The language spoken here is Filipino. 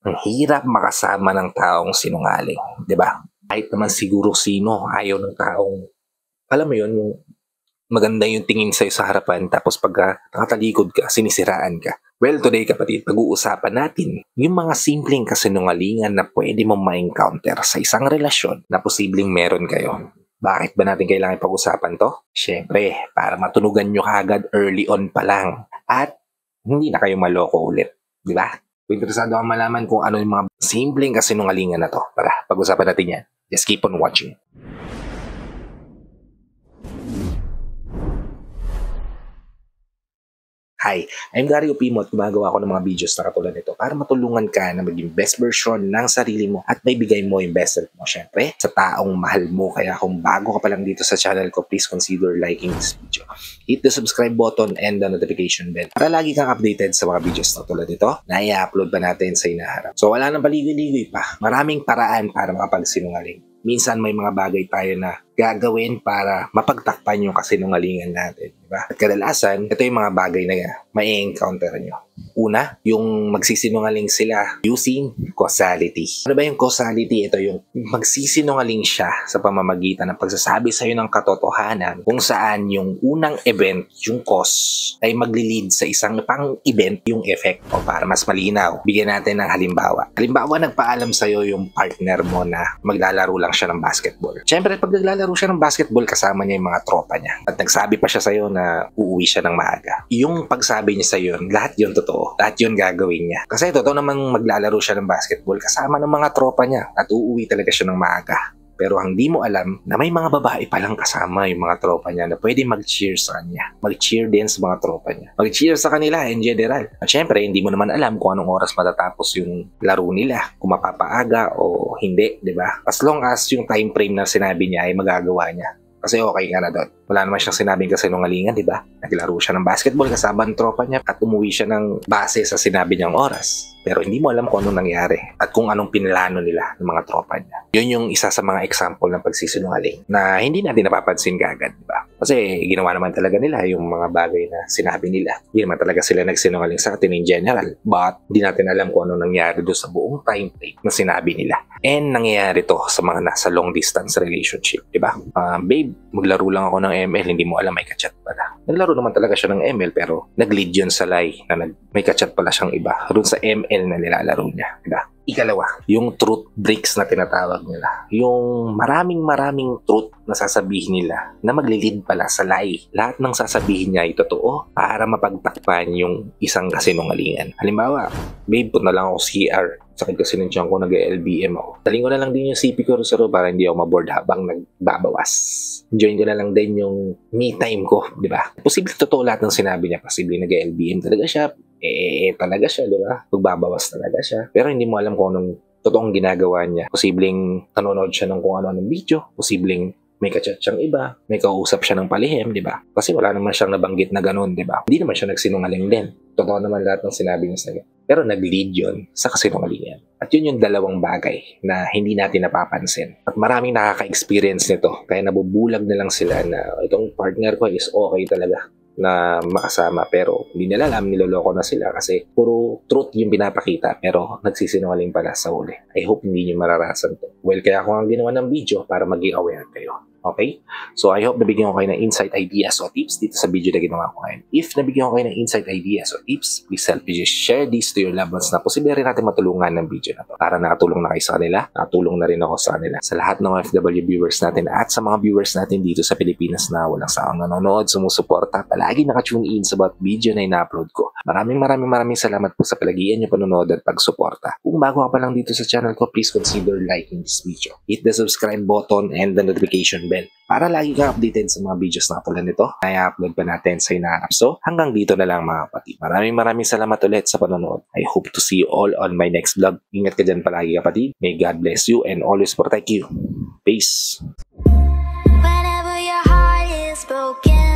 Ang hirap makasama ng taong sinungaling, 'di ba? Kahit naman siguro sino ayaw ng taong, alam mo 'yun, yung maganda yung tingin sa'yo sa harapan tapos pagka nakatalikod ka, sinisiraan ka. Well, today kapatid, pag-uusapan natin yung mga simpleng kasinungalingan na pwede mong ma-encounter sa isang relasyon na posibleng meron kayo. Bakit ba natin kailangan pag-usapan to? Siyempre, para matunugan nyo kagad early on pa lang at hindi na kayo maloko ulit, di ba? Kung interesado kang malaman kung ano yung mga simpleng kasinungalingan na to, tara, pag-usapan natin yan. Just keep on watching. Hi, I'm Gary Opimo at gumagawa ako ng mga videos na katulad nito para matulungan ka na maging best version ng sarili mo at maibigay mo yung best self mo. Siyempre, sa taong mahal mo. Kaya kung bago ka pa lang dito sa channel ko, please consider liking this video. Hit the subscribe button and the notification bell para lagi kang updated sa mga videos na tulad nito na i-upload pa natin sa inaharap. So wala nang paligoy-ligoy pa. Maraming paraan para makapagsinungaling. Minsan may mga bagay tayo na gagawin para mapagtakpan yung kasinungalingan natin, di ba? At kadalasan, ito yung mga bagay na may encounter nyo. Una, yung magsisinungaling sila using causality. Ano ba yung causality? Ito yung magsisinungaling siya sa pamamagitan ng pagsasabi sa'yo ng katotohanan kung saan yung unang event, yung cause, ay magli-lead sa isang pang event yung effect. O para mas malinaw, bigyan natin ng halimbawa. Halimbawa, nagpaalam sa'yo yung partner mo na maglalaro lang siya ng basketball. Siyempre, pag naglalaro siya ng basketball, kasama niya yung mga tropa niya. At nagsabi pa siya sa'yo na uuwi siya ng maaga. Yung pagsabi niya sa'yo, lahat yun totoo. Lahat yun gagawin niya. Kasi totoo namang maglalaro siya ng basketball kasama ng mga tropa niya at uuwi talaga siya ng maaga. Pero hindi mo alam na may mga babae palang kasama yung mga tropa niya na pwede mag-cheer sa kanya. Mag-cheer din sa mga tropa niya. Mag-cheer sa kanila in general. At syempre, hindi mo naman alam kung anong oras matatapos yung laro nila. Kung mapapaaga o hindi, di ba? As long as yung time frame na sinabi niya ay magagawa niya. Kasi okay ka na doon. Wala naman siyang sinabing kasinungalingan, di ba? Naglaro siya ng basketball kasama ng tropa niya at umuwi siya ng base sa sinabi niyang oras. Pero hindi mo alam kung anong nangyari at kung anong pinilano nila ng mga tropa niya. Yun yung isa sa mga example ng pagsisinungaling na hindi natin napapansin kaagad, di ba? Kasi ginawa naman talaga nila yung mga bagay na sinabi nila. Hindi naman talaga sila nagsinungaling sa atin in general. But hindi natin alam kung anong nangyari doon sa buong time frame na sinabi nila. And nangyayari to sa mga nasa long distance relationship, di ba? Babe, maglaro lang ako ng ML, hindi mo alam may kachat pala. Naglaro naman talaga siya ng ML pero nag-lead yun sa lie na may kachat pala siyang iba doon sa ML na nilalaro niya, di ba? Ikalawa, yung truth breaks na tinatawag nila. Yung maraming truth na sasabihin nila na magli-lead pala sa lie. Lahat ng sasabihin niya ay totoo para mapagtakpan yung isang kasinungalingan. Halimbawa, babe, punta lang ako CR. Sakit kasi ng tiyan ko, nag-LBM ako. Taling ko na lang din yung CP ko sa para hindi ako maboard habang nagbabawas. Join ko na lang din yung me time ko, di ba? Posible totoo lahat ng sinabi niya. Posible nag-LBM talaga siya. Talaga siya, di ba? Magbabawas talaga siya. Pero hindi mo alam kung anong totoong ginagawa niya. Posibleng nanonood siya ng kung ano-anong video. Posibleng may kachat siyang iba. May kausap siya ng palihim, di ba? Kasi wala naman siyang nabanggit na ganun, di ba? Hindi naman siya nagsinungaling din. Totoo naman lahat ng sinabi niya sa'yo. Pero nag-lead yun sa kasinungalingan. At yun yung dalawang bagay na hindi natin napapansin. At maraming nakaka-experience nito. Kaya nabubulag na lang sila na itong partner ko is okay talaga na makasama pero hindi nila alam, niloloko na sila kasi puro truth yung pinapakita pero nagsisinungaling pala sa huli. I hope hindi nyo mararasan to. Well, kaya ako ang ginawa ng video para maging aware kayo. Okay? So, I hope nabigyan ko kayo ng insight ideas o tips dito sa video na ginawa ko ngayon. If nabigyan ko kayo ng insight ideas o tips, please help me just share this to your loved ones na posible rin natin matulungan ng video na to. Para nakatulong na kayo sa kanila, nakatulong na rin ako sa kanila. Sa lahat ng OFW viewers natin at sa mga viewers natin dito sa Pilipinas na walang sawang nanonood, sumusuporta, palagi nakatune in sa bawat video na ina-upload ko. Maraming salamat po sa palagian nyo panonood at pagsuporta. Kung bago ka pa lang dito sa channel ko, please consider liking this video. Hit the subscribe button and the notification bell para lagi kang updated sa mga videos na tulad nito na i-upload pa natin sa inaharap. So, hanggang dito na lang mga kapatid. Maraming salamat ulit sa panonood. I hope to see you all on my next vlog. Ingat ka dyan palagi kapatid. May God bless you and always protect you. Peace! Whenever your heart is broken